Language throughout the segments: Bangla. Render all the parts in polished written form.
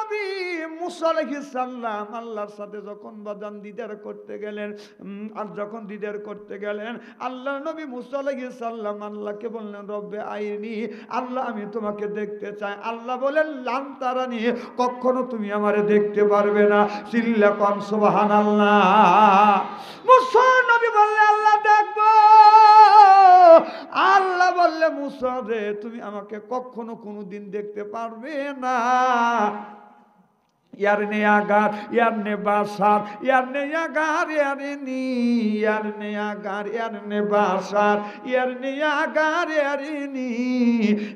নবী মুসা আলাইহিস সালাম আল্লাহর সাথে যখন বাদান দিদার করতে গেলেন, আর যখন দিদার করতে গেলেন আল্লাহর নবী মুসা আলাইহিস সালাম আল্লাহকে বললেন, রব্বে আইনি, আল্লাহ আমি তোমাকে দেখতে চাই। আল্লাহ বলেন, লান তারানি, কখনো তুমি আমারে দেখতে পারবে না। চিল্লা কোন সুবহানাল্লাহ। মুসা নবী বললেন, আল্লাহ দেখবো। আল্লাহ বললে, মুসা রে তুমি আমাকে কখনো কোনোদিন দেখতে পারবে না। ইয়ারনে আগার ইয়ারনে বাসার ইয়ারনে আগার ইয়ারনি ইয়ারনে আগার ইয়ারনে বাসার ইয়ারনে আগার ইয়ারনি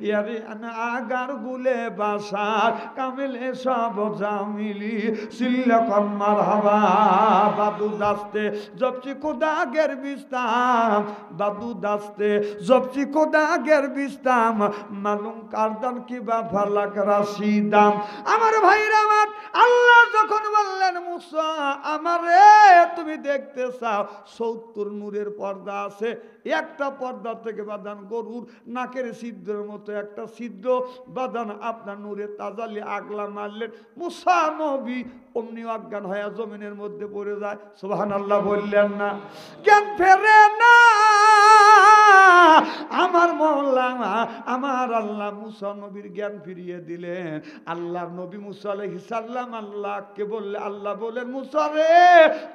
ইয়ারনে আগার গুলে বাসার কামিলে সব জামিলি সিল্লা কম মারহাবা। বাদু দাস্তে জবচি খোদা গের বিস্তাম, বাদু দাস্তে জবচি খোদা গের বিস্তাম, মালুম কারদান কি বা ফালাক রাশিদাম। আমার ভাইরা আমার, আল্লাহ যখন বললেন মুসা আমারে তুমি দেখতে চাও, ৭০ নূরের পর্দা আছে। একটা পর্দা থেকে বাদান গরুর নাকের ছিদ্রের মতো একটা ছিদ্র বাদান আপনার নূরের তাজালি আগলা মারলেন, মুসা নবী অমনি অজ্ঞান হয়ে জমিনের মধ্যে পড়ে যায়। সুবহানাল্লাহ বললেন না? জ্ঞান ফেরে না। আমার মওলানা আমার আল্লাহ মুসা নবীর জ্ঞান ফিরিয়ে দিলেন। আল্লাহর নবী মুসা আলাইহিস সালাম আল্লাহকে বললে, আল্লাহ বলেন, মুসা রে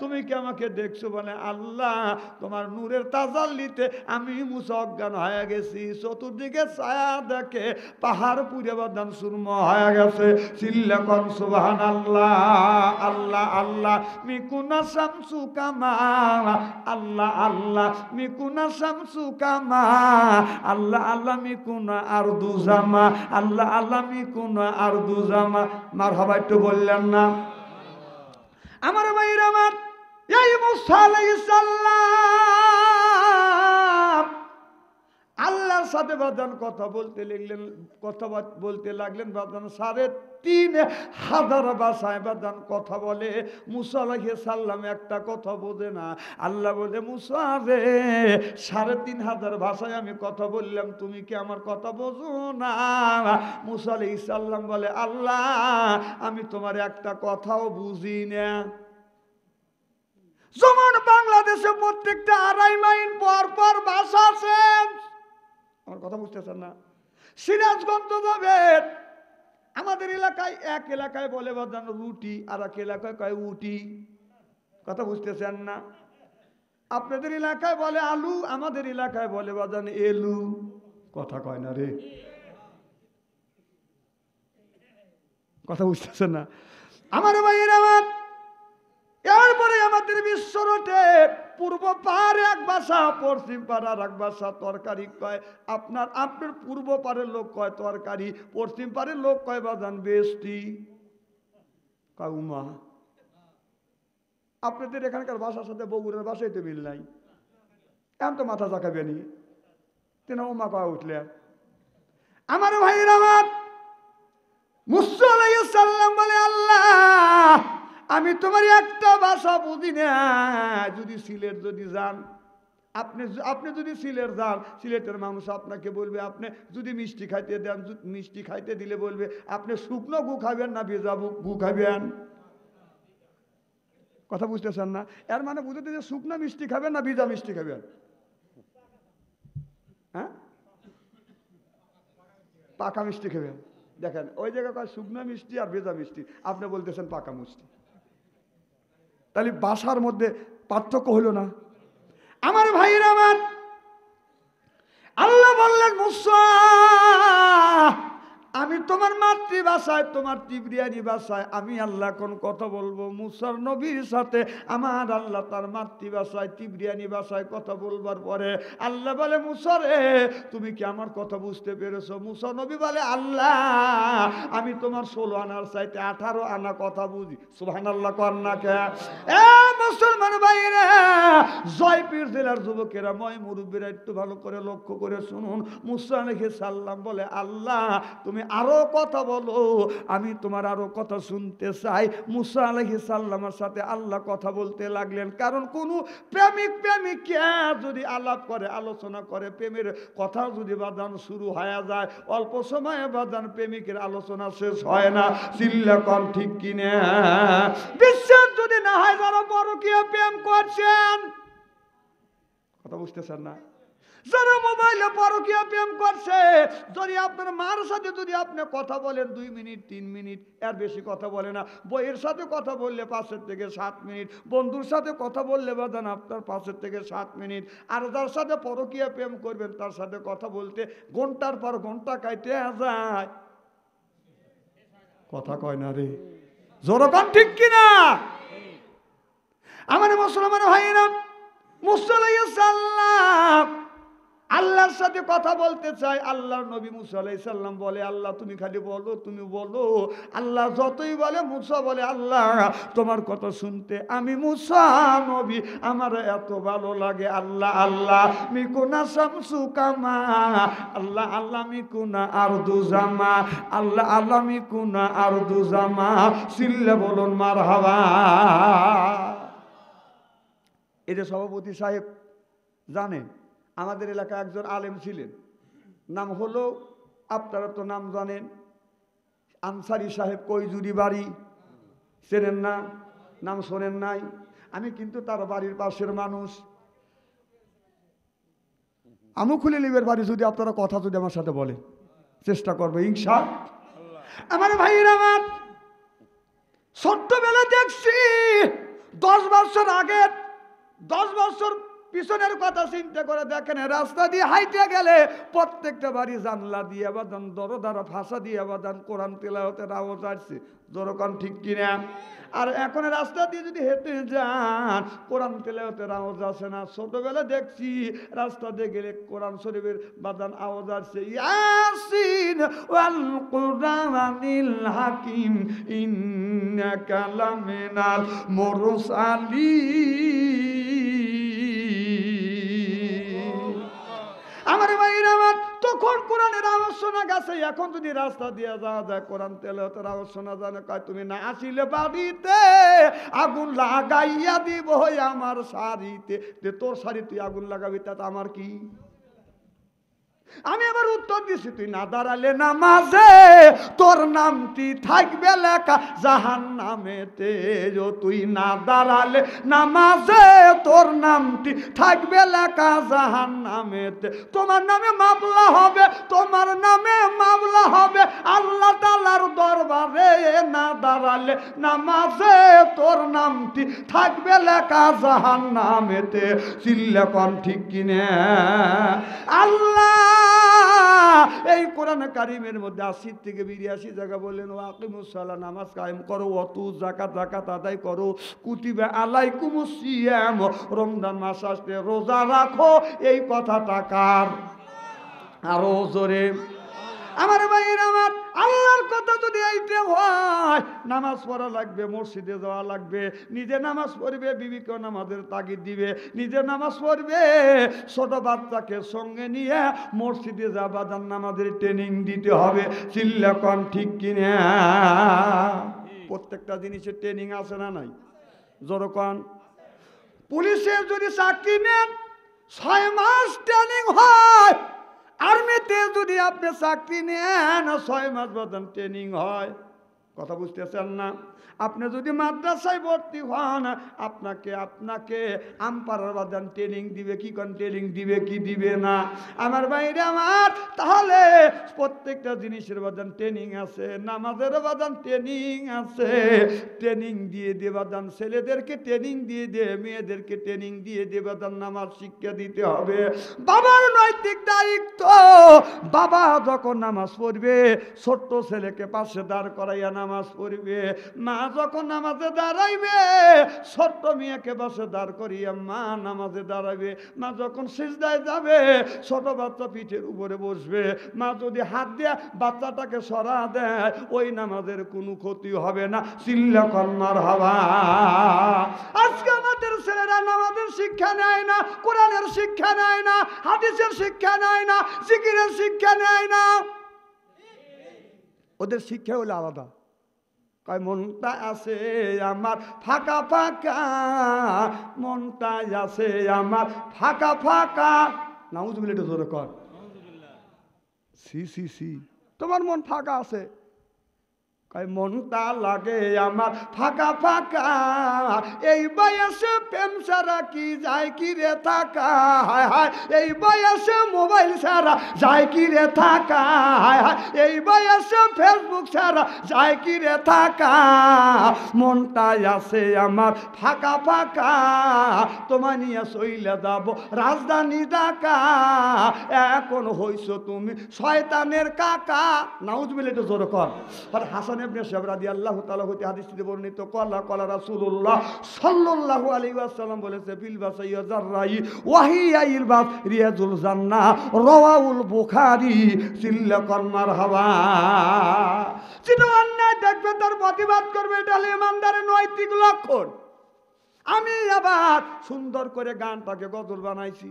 তুমি কি আমাকে দেখছো? বলে, আল্লাহ তোমার নূরের তাজাল্লিতে আমি মুসা অজ্ঞান হয়ে গেছি। চতুর্দিকে ছায়া দেখে পাহাড় পুড়ে বাদান সুরমা হয়ে গেছে। চিল্লা কোন সুবহানাল্লাহ। আল্লাহ আল্লাহ মিকুনা শামসু কামা, আল্লাহ আল্লাহ মিকুনা শামসু কামা, আল্লাহ আল্লাহ মিকুনা আরদু জামা, আল্লাহ আল্লাহ মিকুনা আরদু জামা। মারহাবা একটু বললেন না? আমার ভাইরা আমার, এই মুসা আলাইহিস সালাম আল্লাহর সাথে বাদান কথা বলতে লাগলেন বাদান ৩,৫০০ ভাষায় বাদান কথা বলে। মুসা আলাইহিস সালাম একটা কথা বোঝে না। আল্লাহ বলে, মুসা রে ৩,৫০০ ভাষায় আমি কথা বললাম, তুমি কি আমার কথা বোঝো না? মুসা আলাইহিস সালাম বলে, আল্লাহ আমি তোমার একটা কথাও বুঝি না। যেমন বাংলাদেশে প্রত্যেকটা ২.৫ মাইল পর পর ভাষা আছে। আমার কথা বুঝতেছেন না? সিরাজগঞ্জ যাবেন, আমাদের এলাকায় এক এলাকায় বলে বাদান রুটি, আর এক এলাকায় কয় উটি। কথা বুঝতেছেন না? আপনাদের এলাকায় বলে আলু, আমাদের এলাকায় বলে বাদান এলু। কথা কয় না রে, কথা বুঝতেছেন না? আমার ভাইয়ের আমার, এরপরে আমাদের বিশ্ব রোডে পূর্ব পাড়ে এক ভাষা, পশ্চিম পাড়ার এক ভাষা। তরকারি কয় আপনার পূর্ব পাড়ের লোক কয় তরকারি, পশ্চিম পাড়ের লোক কয় বাজান বেস্টি, কয় উমা। আপনাদের এখানকার ভাষার সাথে বগুড়ার ভাষায় তো মিল নাই। এমন তো মাথা চাকাবেনি, তেনা উমা কয় উঠলে। আমার ভাইয়ের আমার, মুসা আলাইহিস সালাম বলে, আল্লাহ আমি তোমার একটা ভাষা বুঝি না। যদি সিলেট যদি যান, আপনি যদি সিলেট যান, সিলেটের মানুষ আপনাকে বলবে, আপনি যদি মিষ্টি খাইতে দেন, মিষ্টি খাইতে দিলে বলবে আপনি শুকনো গু খাবেন না ভেজা গু খাবেন। কথা বুঝতেছেন না? এর মানে বুঝতে যে শুকনো মিষ্টি খাবেন না ভিজা মিষ্টি খাবেন। হ্যাঁ, পাকা মিষ্টি খাবেন। দেখেন ওই জায়গায় কয় শুকনো মিষ্টি আর ভেজা মিষ্টি, আপনি বলতেছেন পাকা মিষ্টি। তাহলে ভাষার মধ্যে পার্থক্য হলো না? আমার ভাইরা আমার, আল্লাহ বললেন, মুসা আমি তোমার মাতৃভাষায়, তোমার তিব্রিয়ানি ভাষায় আমি আল্লাহ কোন কথা বলবো। মুসার নবীর সাথে আমার আল্লাহ তার মাতৃভাষায় তিব্রিয়ানি ভাষায় কথা বলবার পরে আল্লাহ বলে, মুসা রে তুমি কি আমার কথা বুঝতে পেরেছো? মুসা নবী বলে, আল্লাহ আমি তোমার ১৬ আনার চাইতে ১৮ আনা কথা বুঝি। সুবহানাল্লাহ কর না কে? মুসলমান ভাইরা, জয়পুর জেলার যুবকেরা, ময় মুরব্বীরা একটু ভালো করে লক্ষ্য করে শুনুন। মুসা আলাইহিস সালাম বলে, আল্লাহ তুমি আরো কথা বলো, আমি তোমার আরো কথা শুনতে চাই। মুসা আলাইহিস সালামের সাথে আল্লাহ কথা বলতে লাগলেন। কারণ কোন প্রেমিকা যদি আলাপ করে, আলোচনা করে, প্রেমের কথা যদি বাদান শুরু হয়ে যায়, অল্প সময়ে বাদান প্রেমিকের আলোচনা শেষ হয় না। চিল্লা কর ঠিক কিনা? বিশ্বাস যদি না হয়, যারা পরকীয়া প্রেম করছেন, কথা বুঝতেছেন না? যারা মোবাইলে পরকীয়া প্রেম করছে, যদি আপনার মার সাথে যদি আপনি কথা বলেন 2 মিনিট 3 মিনিট, এর বেশি কথা বলে না। বইয়ের সাথে কথা বললে 5 থেকে 7 মিনিট, বন্ধুর সাথে কথা বললে বাদান আপনার 5 থেকে 7 মিনিট। আর যার সাথে পরকীয়া প্রেম করবেন, তার সাথে কথা বলতে ঘন্টার পর ঘন্টা কাটে যায়। কথা কয় না রে, জোরকান ঠিক কিনা? আমার মুসলমান ভাইরা, মুসা আলাইহিস সালাম আল্লাহর সাথে কথা বলতে চাই। আল্লাহর নবী মুসা আলাইহিস সালাম বলে, আল্লাহ তুমি খালি বলো, তুমি বলো। আল্লাহ যতই বলে, মুসা বলে, আল্লাহ তোমার কথা শুনতে আমি মুসা নবী, আমার এত ভালো লাগে। আল্লাহ আল্লাহ মিকুনা শামসু কামা, আল্লাহ আল্লাহ মিকুনা আরদু জামা, আল্লাহ আল্লাহ মিকুনা আরদু জামা। সিল্লা বলুন মারহাবা। এই যে সভাপতি সাহেব জানেন, আমাদের এলাকায় একজন আলেম ছিলেন, নাম হলো, আপনারা তো নাম জানেন, আনসারি সাহেব, কৈজুরি বাড়ি, চেনেন না? নাম শোনেন নাই? আমি কিন্তু তার বাড়ির পাশের মানুষ। আমু খুলে লিবের বাড়ি, যদি আপনারা কথা যদি আমার সাথে বলেন, চেষ্টা করবো ইনশাআল্লাহ। আমার ভাইয়ের, আমার ছোট্টবেলা দেখছি 10 বছর আগে, 10 বছর পিছনের কথা চিন্তা করে দেখেন, রাস্তা দিয়ে হাইটে গেলে প্রত্যেকটা বাড়ি জানলা দিয়ে বাদান, দরদারা ফাঁসা দিয়ে বাদান কোরআন তেলাওয়াতের আওয়াজ আসছে। জোরকান ঠিক কিনা? আর এখন রাস্তা দিয়ে যদি হেঁটে যান, কোরআন তেলাওয়াতের আওয়াজ আসে না। ছোটবেলা দেখছি রাস্তা দিয়ে গেলে কোরআন শরীফের বাদান আওয়াজ আসছে, ইয়াসিন ওয়াল কুরআনিল হাকিম ইন্নাকা লামিনাল মুরসালিন। আমার ভাইরা, আমার তখন কোরআনের আওয়াজ শোনা গেছে। এখন যদি রাস্তা দিয়ে যাওয়া যায়, কোরআন তেলাওয়াতের আওয়াজ শোনা যায় না। কয় তুমি না আসিলে বাড়িতে আগুন লাগাইয়া দিব আমার শাড়িতে। তোর শাড়ি তুই আগুন লাগাবি, তাতে আমার কি? আমি আবার উত্তর দিছি, তুই না দাঁড়ালে নামাজে তোর নামটি থাকবে লেখা জাহান্নামেতে। তুই না দাঁড়ালে নামাজে তোর নামটি থাকবে লেখা জাহান্নামেতে। তোমার নামে মামলা হবে, তোমার নামে মামলা হবে আল্লাহ তাআলার দরবারে। না দাঁড়ালে নামাজে তোর নামটি থাকবে লেখা জাহান্নামেতে। চিল্লা কোন ঠিক কিনা? আল্লাহ এই কোরআন কারিমের মধ্যে 80 থেকে 82 জায়গা বললেন, ওয়াকিমুস সালাহ, নামাজ কায়েম করো, ওয়াতু যাকাত, যাকাত আদায় করো, কুতিবা আলাইকুমুস সিয়াম, রমজান মাস আসলে রোজা রাখো। এই কথাটা কার? আরো জোরে। আমার ভাইয়ের, আমার আল্লাহর কথা যদি এইটা হয়, নামাজ পড়া লাগবে, মসজিদে যাওয়া লাগবে, নিজে নামাজ পড়বে, বিবিকেও নামাজের তাগিদ দিবে, নিজে নামাজ পড়বে, ছোট বাচ্চাকে সঙ্গে নিয়ে মসজিদে যাবা, যান নামাজের ট্রেনিং দিতে হবে। চিল্লা কোন ঠিক কিনা? প্রত্যেকটা জিনিসের ট্রেনিং আছে না নাই? যেরকম পুলিশের যদি চাকরি নেন 6 মাস ট্রেনিং হয়, আর্মিতে যদি আপনি চাকরি নেন 6 মাস বাদে ট্রেনিং হয়। কথা বুঝতেছেন না? আপনি যদি মাদ্রাসায় ভর্তি হন, আপনাকে আম্পায়ার বাদান ট্রেনিং দিবে কি? কোন ট্রেনিং দিবে কি দিবে না? আমার বাইরে, আমার তাহলে প্রত্যেকটা জিনিসের বাদান ট্রেনিং আছে। নামাজের বাদান ট্রেনিং আছে। ট্রেনিং দিয়ে দে বাদান, ছেলেদেরকে ট্রেনিং দিয়ে দে, মেয়েদেরকে ট্রেনিং দিয়ে দে বাদান, নামাজ শিক্ষা দিতে হবে। বাবার নৈতিক দায়িত্ব, বাবা যখন নামাজ পড়বে ছোট্ট ছেলেকে পাশে দাঁড় করাইয়া নামাজ পড়বে। মা যখন নামাজে দাঁড়াইবে ছোট্ট মেয়েকে পাশে দাঁড় করিয়া মা নামাজে দাঁড়াবে। মা যখন সিজদায় যাবে ছোট বাচ্চা পিঠের উপরে বসবে। মা যদি হাত দিয়ে বাচ্চাটাকে সরা দেয়, ওই নামাজের কোনো ক্ষতি হবে না। চিল্লা কর মারহাবা। আজকে আমাদের ছেলেরা নামাজের শিক্ষা নেয় না, কোরআনের শিক্ষা নেয় না, হাদিসের শিক্ষা নেয় না, জিকিরের শিক্ষা নেয় না। ওদের শিক্ষা হলো আলাদা। কয় মনটা আছে আমার ফাঁকা ফাঁকা, মনটা আছে আমার ফাঁকা ফাঁকা। নাউজুবিল্লাহ, একটু জোরে কর। সি সি সি, তোমার মন ফাঁকা আছে। কয় মনটা লাগে আমার ফাঁকা ফাঁকা, এই বয়সে প্রেম ছাড়া কি যায় কি রে থাকা, হায় হায় এই বয়সে মোবাইল ছাড়া যায় কি রে থাকা, হায় হায় এই বয়সে ফেসবুক ছাড়া যায় কি রে থাকা। মনটা আছে আমার ফাঁকা ফাঁকা, তোমায় নিয়ে চইলে যাব রাজধানী ঢাকা, এখন হইছো তুমি শয়তানের কাকা। নাউজুবিল্লাহ, একটু জোরে কর। আর হাসান ইবনে সাহেব রাদিয়াল্লাহু তাআলা হতে হাদিসটিতে বর্ণিত, কলা কলা রাসূলুল্লাহ সাল্লাল্লাহু আলাইহি ওয়াসাল্লাম বলেছে, বিল বাসাই জাররাই ওয়াহিয়াইল বাস রিয়াজুল জান্নাহ, রাওয়াহুল বুখারী। চিল্লা কর মারহাবা। যিনি অন্যায় দেখবে তার প্রতিবাদ করবে, এটা হলো ইমানদারের নৈতিক লক্ষণ। আমি আবার সুন্দর করে গানটাকে গজল বানাইছি।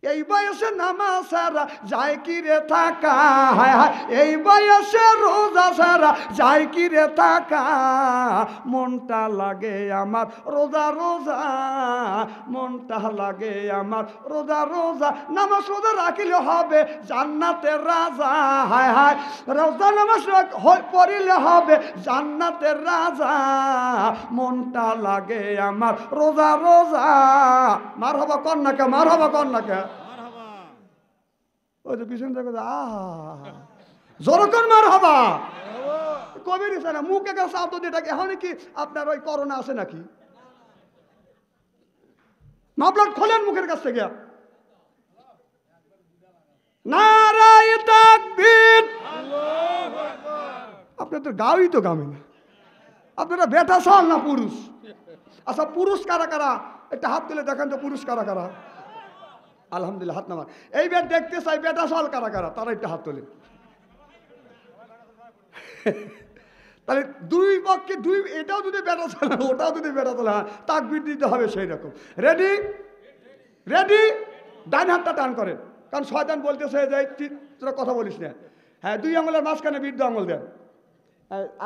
এই বয়সে নামাজ সারা যায় কি রে থাকা, হায় হায় এই বয়সে রোজা সারা যায় কি রে থাকা। মনটা লাগে আমার রোজা রোজা, মনটা লাগে আমার রোজা রোজা, নামাজ রোজা রাখিলে হবে জান্নাতের রাজা, হায় হায় রোজা নামাজ পড়িলে হবে জান্নাতের রাজা। মনটা লাগে আমার রোজা রোজা। মারহাবা কন্যাকে, মারহাবা কন্যাকে। ওই তো পিছনে দেখো, জোরকর মারহাবা। কবির না মুখে শব্দ দিয়ে থাকে। এখন কি আপনার ওই করোনা আছে নাকি? মাপলাট খোলেন মুখের কাছ থেকে। নারায়ে তাকবীর। আপনি তো গাওই তো গামেন, আপনারা বেটা সাল না পুরুষ? আচ্ছা পুরুষ কারা কারা একটা হাত তুলে দেখেন তো, পুরুষ কারা কারা? আলহামদুলিল্লাহ, হাত নামান। এইবার দেখতে চাই বেটা সাল কারা কারা, তারা একটা হাত তোলে। তাহলে দুই পক্ষে দুই, এটাও যদি বেটা চালা ওটাও যদি বেটা চালা, তাকবীর দিতে হবে সেই রকম। রেডি রেডি, ডান হাতটা টান করেন, কারণ শয়তান বলতেছে যে তোরা কথা বলিস না। হ্যাঁ, দুই আঙুলের মাঝখানে বৃদ্ধ আঙুল দেন।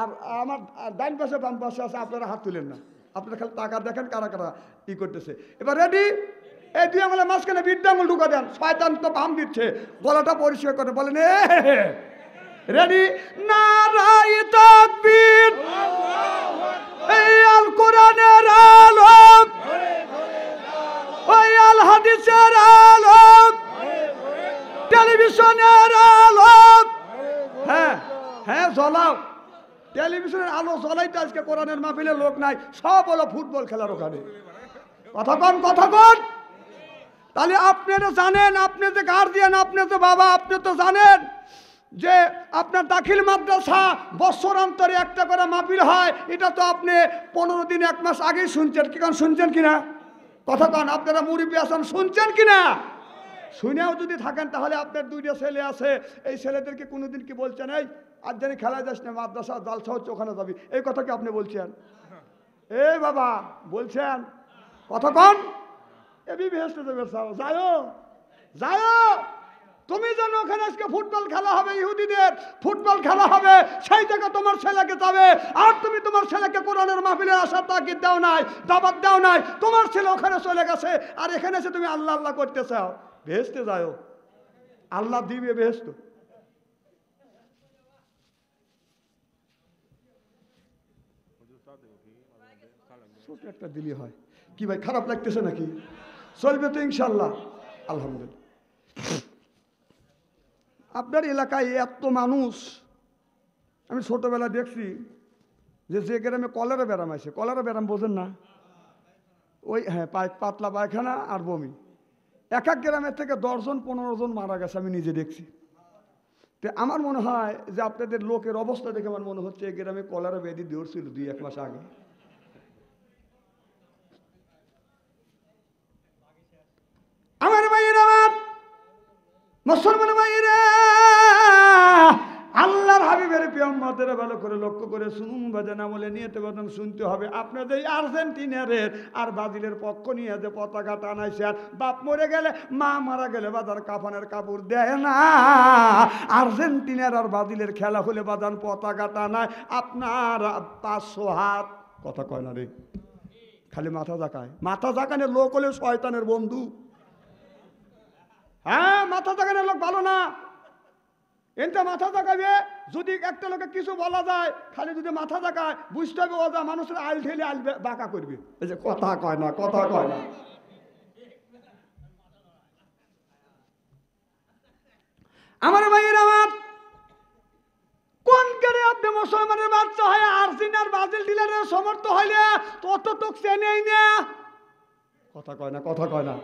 আর আমার ডান পাশে বাম পাশে আছে, আপনারা হাত তুলেন না, আপনারা খালি টাকা দেখেন কারা কারা ই করতেছে। এবার রেডি, এই দুই আঙুলের মাঝখানে বৃদ্ধ আঙুল ঢুকা দেন। শয়তান তো বাম দিচ্ছে, গলাটা পরিষ্কার করে বলেন রেডি। নারায়ে তাকবীর। এই আল কোরআনের আলো, ওই আল হাদিসের আলো, টেলিভিশনের আলো। হ্যাঁ হ্যাঁ জ্বলাও, টেলিভিশনের আলো জ্বলাই তো আজকে কোরআনের মাহফিলে লোক নাই, সব হলো ফুটবল খেলার ওখানে। কথা কন, কথা কন। তাহলে আপনারা জানেন, আপনি যে গার্জিয়ান, আপনি যে বাবা, আপনি তো জানেন যে আপনার দাখিল মাদ্রাসা বছরান্তরে একটা করে মাহফিল হয়। এটা তো আপনি 15 দিন 1 মাস আগেই শুনছেন। কি কারণ শুনছেন কিনা? কথা কন, আপনারা মুরব্বী আছেন, শুনছেন কিনা? শুনেও যদি থাকেন তাহলে আপনার 2টা ছেলে আছে, এই ছেলেদেরকে কোনোদিন কি বলছেন এই আজ জানি খেলায় যাস না, মাদ্রাসা জালসা হচ্ছে ওখানে যাবি, এই কথা কি আপনি বলছেন? এই বাবা বলছেন? কথা কন। এবি বেহেশতে যাবে, যাও যাও। তুমি জানো ওখানে আজকে ফুটবল খেলা হবে, ইহুদিদের ফুটবল খেলা হবে, সেই জায়গায় তোমার ছেলেকে যাবে। আর তুমি তোমার ছেলেকে কোরআনের মাহফিলে আসার তাগিদ দাও নাই, দাওয়াত দাও নাই। তোমার ছেলে ওখানে চলে গেছে, আর এখানে এসে তুমি আল্লাহ আল্লাহ করতে চাও। বেহেশতে যাও, আল্লাহ দিবে বেহেশত। ছোট একটা দিলি হয় কি ভাই, খারাপ লাগতেছে নাকি? চলবে তো ইনশাল্লাহ, আলহামদুলিল্লাহ। আপনার এলাকায় এত মানুষ, আমি ছোটবেলা দেখছি যে গ্রামে কলেরা ব্যারাম আছে। কলেরা ব্যারাম বোঝেন না? ওই হ্যাঁ, পাতলা পায়খানা আর বমি। এক গ্রামের থেকে 10 জন 15 জন মারা গেছে, আমি নিজে দেখছি। তো আমার মনে হয় যে আপনাদের লোকের অবস্থা দেখে আমার মনে হচ্ছে এই গ্রামে কলেরা ব্যাধি ধরছিল 2-1 মাস আগে। আমার ভাইয়েরা, আমার মুসলমান ভাইয়েরা, আল্লাহ আল্লাহর হাবিবের পিয়াম্মাদের ভালো করে লক্ষ্য করে শুনুন বাজান, আমলে নিয়েতে বাজান শুনতে হবে। আপনাদের এই আর্জেন্টিনারের আর ব্রাজিলের পক্ষ নিয়ে যে পতাকা টানাইছেন, বাপ মরে গেলে মা মারা গেলে বাজার কাফনের কাপড় দেয় না। আর্জেন্টিনার আর ব্রাজিলের খেলা হলে বাজান পতাকা টানায় আপনার 500 হাত। কথা কয় না রে, খালি মাথা জাকায়। মাথা জাকানের লোক হলে শয়তানের বন্ধু। হ্যাঁ, মাথা জাকানের লোক ভালো না। এটা মাথা জাগাবে, যদি একটা লোকে কিছু বলা যায়, খালি যদি মাথা জাগায় বুঝতে হবে ওটা মানুষের আইল ঠেলে আইল বাঁকা করবে। এই যে কথা কয় না, কথা কয় না। আমার ভাইয়ের আমার কোন করে আপনি মুসলমানের বাচ্চা হয় আর্জেন্টিনার ব্রাজিল ডিলারের সমর্থ হইলে তত তো চেনেই না। কথা কয় না, কথা কয় না।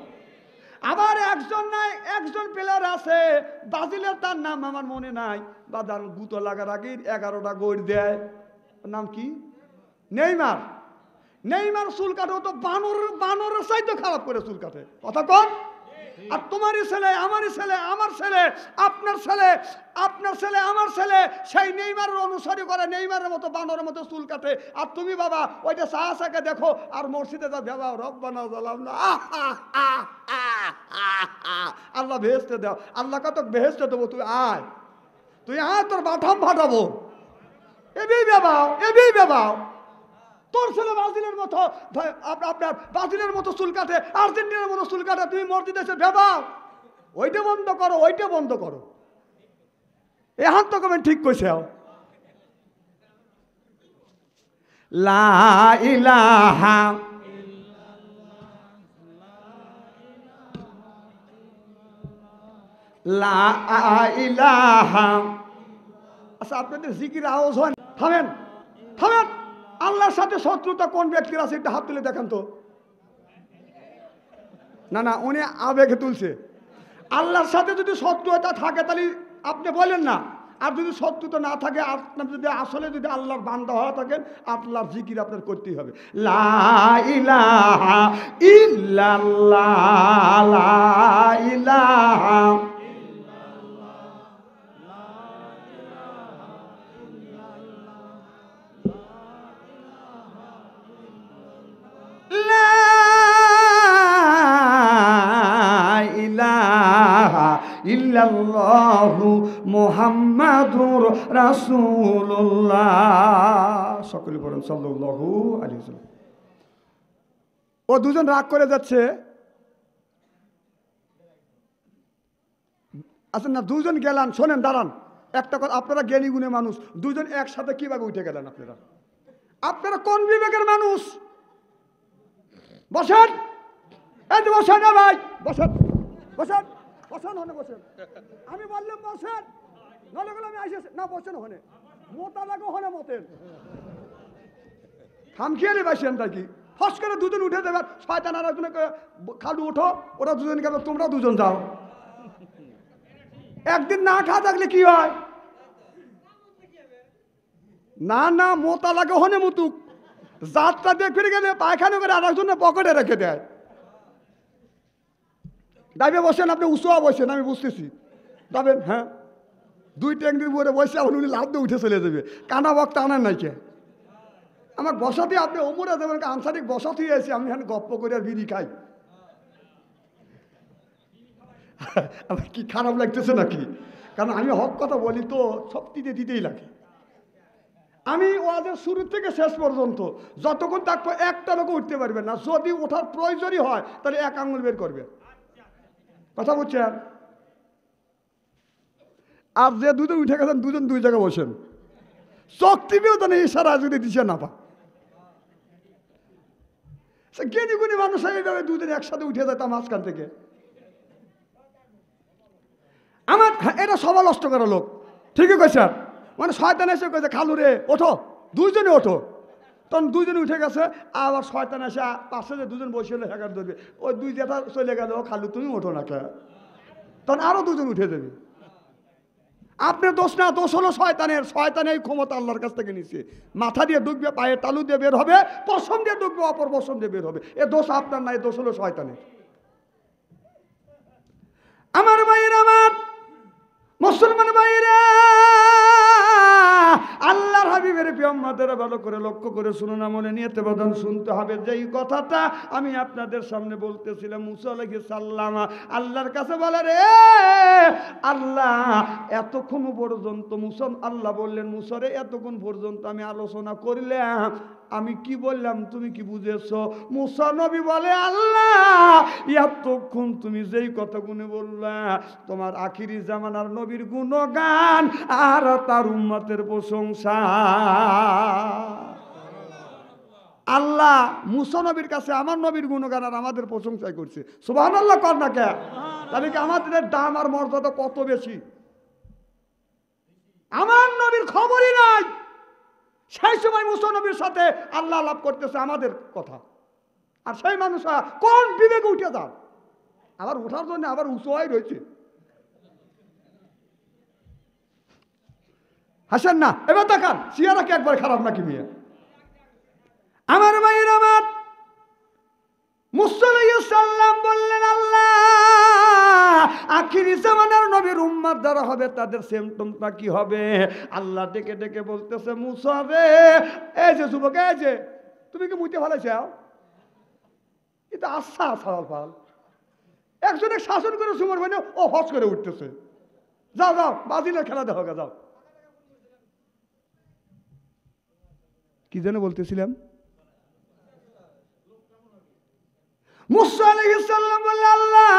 আবার একজন নাই, একজন প্লেয়ার আছে ব্রাজিলের, তার নাম আমার মনে নাই, বাজার গুতো লাগার আগে 11টা গোল দেয়। নাম কি? নেইমার। নেইমার চুল কাটে তো বানরের চাইতে খারাপ করে চুল কাটে। কথা কন। আর তোমারই ছেলে, আমারই ছেলে, আমার ছেলে, আপনার ছেলে, আপনার ছেলে, আমার ছেলে সেই নেইমারের অনুসরণ করে, নেইমারের মতো বানরের মতো চুল কাটে। আর তুমি বাবা ওইটা সাহাকে দেখো আর মসজিদে যা ভেবা রব্বানা জালামনা, আল্লাহ বেহেশতে দাও। আল্লাহ কত বেহেশতে দেবো, তুই আয়, তুই আয়, তোর বাঠাম ফাটাবো। এবেই বেবাও, এবেই বেবাও। তোর ছেলে ব্রাজিলের মতো, আপনার ব্রাজিলের মতো চুল কাটে, আর্জেন্টিনার মতো চুল কাটে, তুমি মসজিদে এসে ভেবাও। ওইটা বন্ধ করো, ওইটা বন্ধ করো। এখন তো কমেন ঠিক কইছে। লা ইলাহা লা ইলাহা। আচ্ছা, আপনাদের জিকির আওয়াজ হয়? থামেন, থামেন। আল্লাহর সাথে শত্রুতা কোন ব্যক্তির আছে একটা হাত তুলে দেখান তো। না না, উনি আবেগে তুলছে। আল্লাহর সাথে যদি শত্রুতা থাকে তাহলে আপনি বলেন না। আর যদি শত্রুতা না থাকে, আপনার যদি আসলে যদি আল্লাহর বান্দা হয়ে থাকেন, আল্লাহর জিকির আপনার করতেই হবে। লা ইলাহা ইল্লাল্লাহ, লা ইলাহা ইল্লাল্লাহু মুহাম্মাদুর রাসূলুল্লাহ। সকলে বলেন সাল্লাল্লাহু আলাইহি ওয়াসাল্লাম। ও দুজন রাগ করে যাচ্ছে। আচ্ছা না, দুজন গেলেন, শোনেন, দাঁড়ান একটা কথা। আপনারা জ্ঞানী গুণী মানুষ, দুজন একসাথে কিভাবে উঠে গেলেন? আপনারা আপনারা কোন বিবেকের মানুষ? বসেন, এই যে বসেন না ভাই, বসেন, বসেন, বসেন, হনে বসেন। আমি বললাম বসেন, নলে গেলে আমি আসে না, বসেন হনে, মোতা লাগো হনে মতেন খাম খেয়ে বসেন। তাই কি ফস করে দুজন উঠে দেবেন, শয়তান আর একজনকে খালু ওঠো, ওরা দুজন গেল, তোমরা দুজন যাও। একদিন না খাওয়া থাকলে কি হয়? না না, মোতা লাগে হনে মুতুক, যাত্রা দিয়ে ফিরে গেলে পায়খানা করে আর একজনের পকেটে রেখে দেয়। দাবি বসেন, আপনি উঁচুয়া বসেন, আমি বুঝতেছি। যাবেন, হ্যাঁ, দুই ট্যাঙ্কির উপরে বসে এখন উনি লাভ দিয়ে উঠে চলে যাবে। কানা বক্তা আনেন নাই কে? আমার বসাতে আপনি ওমরে দেবেন, আনসারিক বসাতে এসে আমি এখানে গপ্প করে আর বিড়ি খাই। আমার কি খারাপ লাগতেছে নাকি? কারণ আমি হক কথা বলি তো, সব দিতেই লাগে। আমি ওদের শুরু থেকে শেষ পর্যন্ত যতক্ষণ থাকবো একটা লোক উঠতে পারবে না। যদি ওঠার প্রয়োজনই হয় তাহলে এক আঙুল বের করবে। কথা বলছেন? আর যে দুজন উঠে গেছেন, দুজন দুই জায়গায় বসেন, চোখ টিপেও তো ইশারা যদি দিচ্ছে না পা। সে জ্ঞানী গুণী মানুষ এইভাবে দুজন একসাথে উঠে যায় তার মাঝখান থেকে। আমার এটা সবাই নষ্ট করা লোক, ঠিকই কইছেন। মানে শয়তান এসে কইছে খালু রে ওঠো, দুইজনে ওঠো। তখন দুইজনে উঠে গেছে, আবার শয়তান এসে পাশে যে দুজন বসে হলে হ্যাকার ধরবে, ওই দুই জেঠা চলে গেল, খালু তুমি ওঠো না কে, তখন আরো দুজন উঠে দেবে। আপনার দোষ না, দোষ হলো শয়তানের। শয়তানের ক্ষমতা আল্লাহর কাছ থেকে নিচ্ছে। মাথা দিয়ে ঢুকবে, পায়ে তালু দিয়ে বের হবে, পশম দিয়ে ঢুকবে, অপর পশম দিয়ে বের হবে। এ দোষ আপনার না, এ দোষ হলো শয়তানের। আমার ভাইয়ের, আমার মুসলমান ভাইয়েরা, আল্লাহর হাবিবের প্রিয় উম্মতেরা ভালো করে লক্ষ্য করে শুনুন, আমলে নিয়তে বদন শুনতে হবে। যেই কথাটা আমি আপনাদের সামনে বলতেছিলাম, মুসা আলাইহিস সালাম আল্লাহর কাছে বলে, রে আল্লাহ এতক্ষণ পর্যন্ত মুসা, আল্লাহ বললেন মুসা রে এতক্ষণ পর্যন্ত আমি আলোচনা করলাম, আমি কি বললাম তুমি কি বুঝেছো? মুসা নবী বলে, আল্লাহ এতক্ষণ তুমি যেই কথাগুলো বললা, তোমার আখিরি জামানার নবীর গুণগান আর তার উম্মতের প্রশংসা। আল্লাহ মুসা নবীর কাছে আমার নবীর গুণগান আর আমাদের প্রশংসাই করছে। সুবহানাল্লাহ কর না কে? তাহলে কি আমাদের দাম আর মর্যাদা কত বেশি? আমার নবীর খবরই নাই, সেই সময় মুসা নবীর সাথে আল্লাহ লাভ করতেছে আমাদের কথা। আর সেই মানুষরা কোন বিবেকে উঠে যান, আবার উঠার জন্য আবার উঁচু হয়ে রয়েছে। হাসেন না, এবার দেখান সিয়ারা কি একবার খারাপ নাকি মিয়া? আমার ভাইয়ের আমার মুসা আলাইহিস সালাম বললেন, আল্লাহ আখিরি জামানার নবীর উম্মত যারা হবে তাদের সিমটমটা কি হবে? আল্লাহ ডেকে ডেকে বলতেছে, মুসা রে এই যে যুবক, এই যে তুমি কি মুইতে ভালো চাও? এটা আচ্ছা সাল ফাল একজনে শাসন করে সুমর মানে ও হজ করে উঠতেছে, যাও যাও বাজিলের খেলা দেখো, যাও। কি যেন বলতেছিলাম? মুসা আলাইহিস সালাম বললেন, আল্লাহ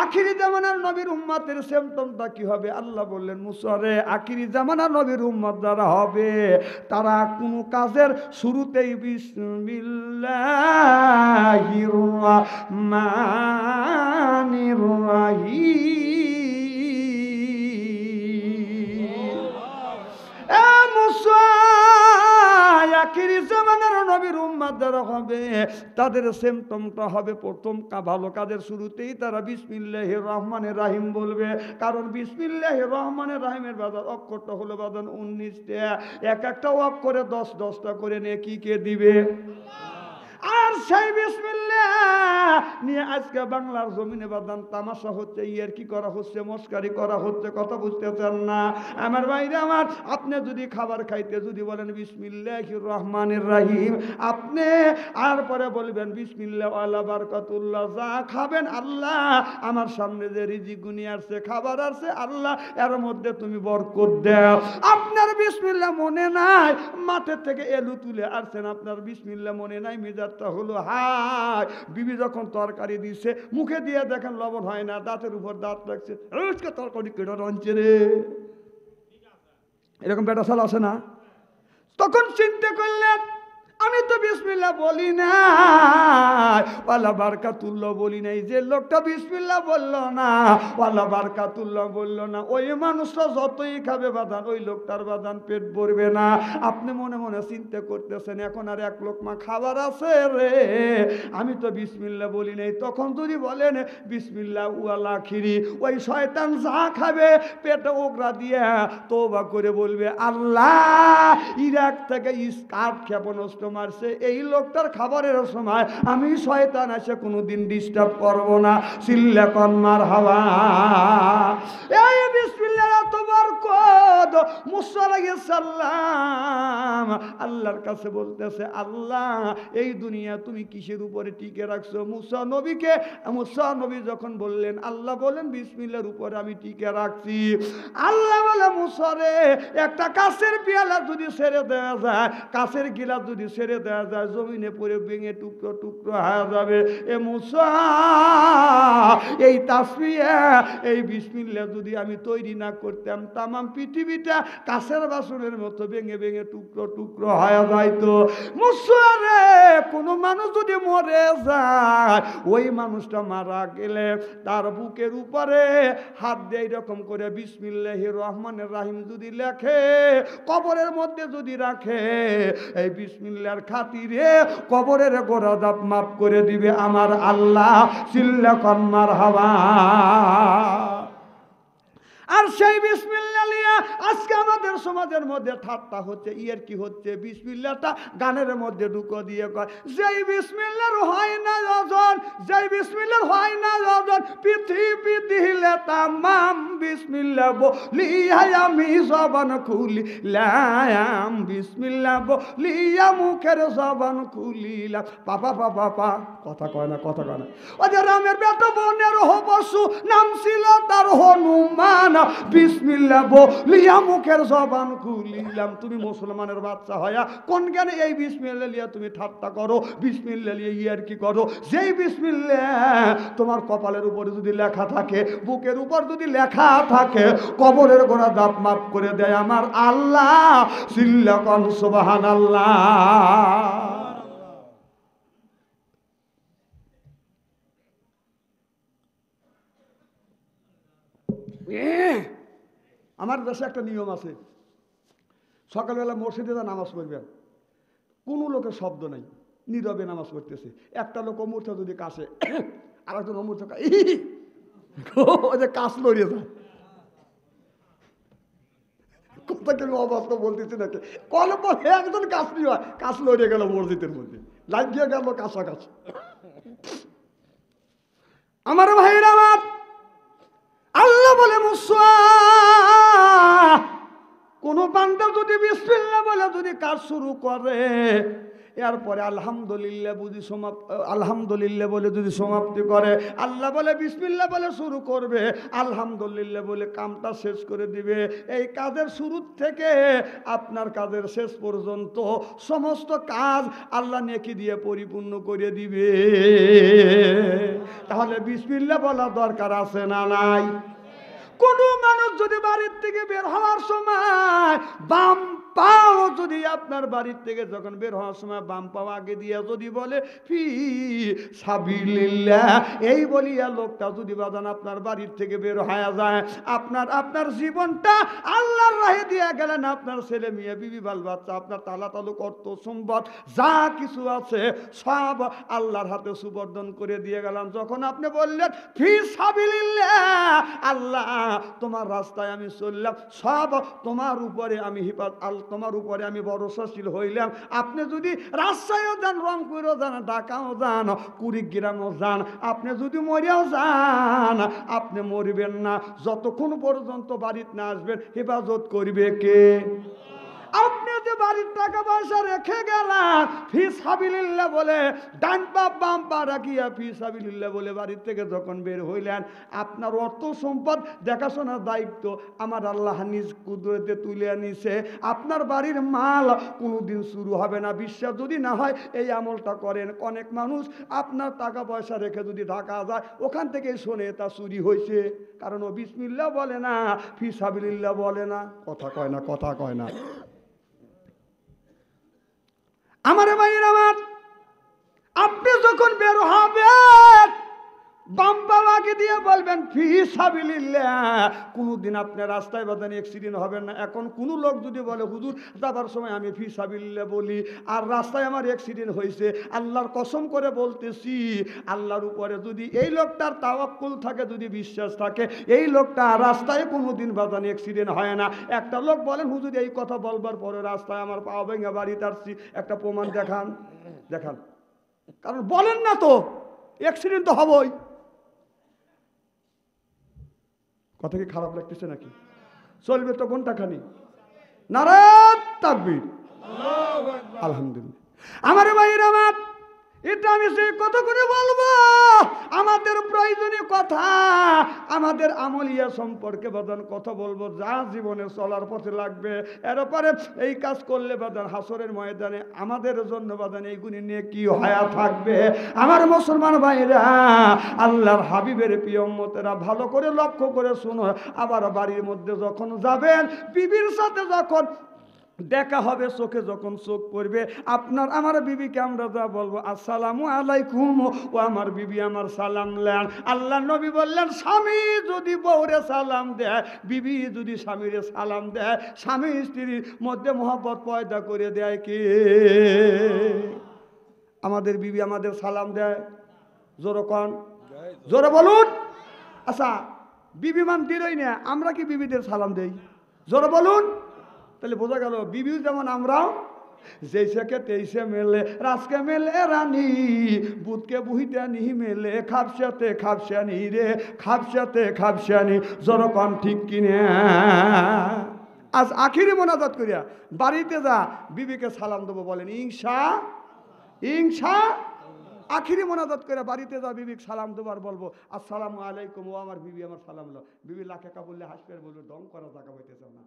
আখিরি জামানার নবীর উম্মতের সিমটমটা কি হবে? আল্লাহ বললেন, মুসা রে আখিরি জামানার নবীর উম্মত যারা হবে তারা কোনো কাজের শুরুতেই বিসমিল্লাহির রাহমানির রাহিম। এ মুসা আখিরি জামানার নবীর উম্মত যারা হবে তাদের সিমটমটা হবে প্রথম ভালো কাজের শুরুতেই তারা বিসমিল্লাহির রহমানির রহিম বলবে। কারণ বিসমিল্লাহির রহমানির রহিমের বাজার অক্ষরটা হলো বাজান 19টা, এক একটা অক্ষরে 10-10টা করে নেকি কে দিবে? আর সেই বিসমিল্লাহ নিয়ে আজকে বাংলার জমিনে বাদান তামাশা হচ্ছে, ইয়ার কি করা হচ্ছে, মস্কারি করা হচ্ছে, কথা বুঝতেছেন না আমার ভাইরা আমার। আপনি যদি খাবার খাইতে যদি বলেন বিসমিল্লাহির রহমানির রহিম, আপনি আর পরে বলবেন বিসমিল্লাহ ওয়ালা বারাকাতুল্লাহ, যা খাবেন আল্লাহ আমার সামনে যে রিজিক গুনি আসছে, খাবার আসছে, আল্লাহ এর মধ্যে তুমি বরকত দাও। আপনার বিসমিল্লাহ মনে নাই, মাঠের থেকে এলু তুলে আসছেন, আপনার বিসমিল্লাহ মনে নাই, মেজাজটা হলো হাই। বিবি যখন তরকারি দিচ্ছে মুখে দিয়ে দেখেন লবণ হয় না, দাঁতের উপর দাঁত রাখছে, তরকারি কেটে রাঁধছে রে, এরকম বেটা সাল আসে না? তখন চিন্তা করলেন আমি তো বিসমিল্লাহ বলি না, ওয়ালা বারাকাতুল্লাহ বলি নাই। যে লোকটা বিসমিল্লাহ বললো না, ওয়ালা বারাকাতুল্লাহ বললো না, ওই মানুষটা যতই খাবে বাদান ওই লোকটার বাদান পেট ভরবে না। আপনি মনে মনে চিন্তা করতেছেন এখন আর এক লোকমা খাবার আছে রে, আমি তো বিসমিল্লাহ বলি নাই। তখন যদি বলেন বিসমিল্লাহ ওয়ালা খিরি, ওই শয়তান যা খাবে পেটে ওগরা দিয়ে তওবা করে বলবে, আল্লাহ ইরাক থেকে স্কার্ট ক্ষেপণাস্ত্র মারছে, এই লোকটার খাবারের সময় আমি শয়তান এসে কোনোদিন ডিস্টার্ব করব না। সিল্লাকন মারহাবা। এই বিসমিল্লাহ এত বরকত। মুসা আলাইহিস সালাম আল্লাহর কাছে বলতেছে, আল্লাহ এই দুনিয়া তুমি কিসের উপরে টিকে রাখছো? মুসা নবীকে, মুসা নবী যখন বললেন, আল্লাহ বলেন বিসমিল্লাহর উপরে আমি টিকে রাখছি। আল্লাহ বলে, মুসা রে একটা কাঁচের পেয়ালা যদি ছেড়ে দেওয়া যায়, কাঁচের গিলাস যদি ছেড়ে দেওয়া যায়, জমিনে পড়ে ভেঙে টুকরো টুকরো হয়ে যাবে। এ মুসা এই তাসবিহ এই বিসমিল্লাহ যদি আমি তৈরি না করতাম, তামাম পৃথিবীটা কাঁচের বাসনের মতো ভেঙে ভেঙে টুকরো টুকরো হয়ে যাইতো। মুসা রে কোনো মানুষ যদি মরে যায়, ওই মানুষটা মারা গেলে তার বুকের উপরে হাত দিয়ে এরকম করে বিসমিল্লাহির রহমানির রহিম যদি লেখে, কবরের মধ্যে যদি রাখে, এই বিসমিল্লাহর খাতিরে কবরের গোরাদাপ মাফ করে দিবে আমার আল্লাহ। সিল্লাকন মারহাবা। আর সেই বিসমিল্লাহ লিয়া আজকে আমাদের সমাজের মধ্যে ঠাট্টা হচ্ছে, ইয়ের কি হচ্ছে, বিসমিল্লাহটা গানের মধ্যে ঢুকো দিয়ে কয়, যেই বিসমিল্লাহর হয় না ওজন, যেই বিসমিল্লাহর হয় না ওজন, পৃথিবী দিলে তামাম বিসমিল্লাহ বলিয়া আমি জবান খুলিলাম, বিসমিল্লাহ বলিয়া মুখের জবান খুলিলাম। পাপা পাপা পা, কথা কয় না, কথা কয় না। ও যে রামের বেটা বনের পশু, নাম ছিল তার হনুমান, বিসমিল্লাহ বলিয়া মুখের জবান খুলিলাম। তুমি মুসলমানের বাচ্চা হয়া কোন জ্ঞানে এই বিসমিল্লাহ লিয়া তুমি ঠাট্টা করো, বিসমিল্লাহ লিয়ে ইয়ার কি করো? যেই বিসমিল্লাহ তোমার কপালের উপরে যদি লেখা থাকে, বুকের উপর যদি লেখা থাকে, কবরের গোড়া দাপ মাপ করে দেয় আমার আল্লাহ। সিল্লা কন সুবহানাল্লাহ। আমার দেশে একটা নিয়ম আছে, সকালবেলা মসজিদে নামাজ পড়বেন, কোনো লোকের শব্দ নাই, নীরবে নামাজ পড়তেছে। একটা লোক অমূর্ত যদি কাছে, আর একজন অমূর্ত যে কাজ লড়িয়ে যায়, কথা কেন অবাস্তব বলতেছি নাকি? কলে বলে একজন কাজ নিয়ে হয়, কাজ লড়িয়ে গেল মসজিদের মধ্যে, লাগিয়ে গেল কাছাকাছি। আমার ভাইরা আমার, আল্লাহ বলে কোন বান্দা যদি বিসমিল্লাহ বলে যদি কাজ শুরু করে, এরপরে আলহামদুলিল্লাহ বুঝি আলহামদুলিল্লাহ বলে যদি সমাপ্তি করে, আল্লাহ বলে বিসমিল্লাহ বলে শুরু করবে, আলহামদুলিল্লাহ বলে কামটা শেষ করে দিবে। এই কাজের শুরু থেকে আপনার কাজের শেষ পর্যন্ত সমস্ত কাজ আল্লাহ নেকি দিয়ে পরিপূর্ণ করে দিবে। তাহলে বিসমিল্লাহ বলা দরকার আছে না নাই? কোন মানুষ যদি বাড়ির থেকে বের হওয়ার সময় বাম পাও যদি আপনার বাড়ির থেকে যখন বের হওয়ার সময় বাম পাও আগে দিয়ে যদি বলে ফি সাবিলিল্লাহ, এই বলিয়া লোকটা যদি বাজান আপনার বাড়ির থেকে বের হয়ে যায়, আপনার জীবনটা আল্লাহর রাহে দিয়ে গেলেন। আপনার ছেলে মেয়ে, বিবি, বাল বাচ্চা, আপনার তালা তালুক, অর্থ সম্পদ যা কিছু আছে সব আল্লাহর হাতে সুবর্ধন করে দিয়ে গেলাম। যখন আপনি বললেন ফি সাবিলিল্লাহ, আল্লাহ তোমার রাস্তায় আমি চললাম, সব তোমার উপরে আমি তোমার উপরে আমি ভরসাশীল হইলাম। আপনি যদি রাজশাহীও যান, রংপুরও যান, ঢাকাও যান, কুড়িগ্রামও যান, আপনি যদি মরিয়াও যান, আপনি মরবেন না যতক্ষণ পর্যন্ত বাড়িতে না আসবেন। হেফাজত করবে কে? আপনি যে বাড়ির টাকা পয়সা রেখে গেলেন ফি সাবিলিল্লাহ বলে, ডান পা বাম পা রাখিয়া ফি সাবিলিল্লাহ বলে বাড়ির থেকে যখন বের হইলেন, আপনার অর্থ সম্পদ দেখাশোনার দায়িত্ব আমার আল্লাহ নিজ কুদরতে তুলে নিছে। আপনার বাড়ির মাল কোনোদিন শুরু হবে না। বিশ্বাস যদি না হয় এই আমলটা করেন। অনেক মানুষ আপনার টাকা পয়সা রেখে যদি ঢাকা যায়, ওখান থেকে শোনে তা চুরি হয়েছে, কারণ ও বিসমিল্লাহ বলে না, ফি সাবিলিল্লাহ বলে না। কথা কয় না, কথা কয় না। আমার ভাইয়ের আমার, আপনি যখন বের হবেন বাম পা আগে দিয়ে বলবেন ফি সাবিলিল্লাহ। কোনোদিন আপনার রাস্তায় বাদানি অ্যাক্সিডেন্ট হবে না। এখন কোনো লোক যদি বলে হুজুর যাবার সময় আমি ফি সাবিলিল্লাহ বলি আর রাস্তায় আমার অ্যাক্সিডেন্ট হয়েছে, আল্লাহর কসম করে বলতেছি, আল্লাহর উপরে যদি এই লোকটার তাওয়াক্কুল থাকে, যদি বিশ্বাস থাকে, এই লোকটা রাস্তায় কোনোদিন বাদানি অ্যাক্সিডেন্ট হয় না। একটা লোক বলেন হুজুর এই কথা বলবার পরে রাস্তায় আমার পা ভেঙে বাড়িতে আসছি, একটা প্রমাণ দেখান। দেখান, কারণ বলেন না তো অ্যাক্সিডেন্ট তো হবেই। কথা কি খারাপ লাগতেছে নাকি? চলবে তো ঘন্টাখানি। নারায়ে তাকবীর, আলহামদুলিল্লাহ। আমার ভাইরা আমার, এটা আমি সে কত করে বলবো, আমাদের প্রয়োজনীয় কথা, আমাদের আমলিয়া সম্পর্কে বাদান কথা বলবো, যা জীবনে চলার পথে লাগবে। এরপরে এই কাজ করলে বাদান হাসরের ময়দানে আমাদের জন্য বাদান এইগুলি নিয়ে কি হয়া থাকবে। আমার মুসলমান ভাইরা, আল্লাহর হাবিবের প্রিয় উম্মতেরা, ভালো করে লক্ষ্য করে শুনো। আবার বাড়ির মধ্যে যখন যাবেন, বিবির সাথে যখন দেখা হবে, চোখে যখন চোখ পড়বে, আপনার আমার বিবিকে আমরা যা বলবো আসসালামু আলাইকুম, ও আমার বিবি আমার সালাম নেন। আল্লাহ নবী বললেন স্বামী যদি বউরে সালাম দেয়, বিবি যদি স্বামীরে সালাম দেয়, স্বামী স্ত্রীর মধ্যে মহব্বত পয়দা করে দেয় কে? আমাদের বিবি আমাদের সালাম দেয়, জোরে কন, জোরে বলুন। আচ্ছা, বিবি মান দিলই না, আমরা কি বিবিদের সালাম দেই? জোরে বলুন। তাহলে বোঝা গেল বিবিও যেমন আমরাও যেইসেকে তেইশে মেলে রাজকে মেলে রানী বুধকে বুহিতে নিহি মেলে খাপসাতে খাপসানি রে খাপসাতে খাপসানি জনকন ঠিক কিনে। আজ আখিরি মোনাজাত করিয়া বাড়িতে যা বিবিকে সালাম দেবো বলেন ইনশা ইনশা। আখিরি মোনাজাত করে বাড়িতে যা বিবিকে সালাম দেবার বলবো আসসালামু আলাইকুম। ও আমার বিবি আমার সালাম লো। বিবি লাখে কা বললে হাসবে বলবো দম করা জায়গা হইতেছে না।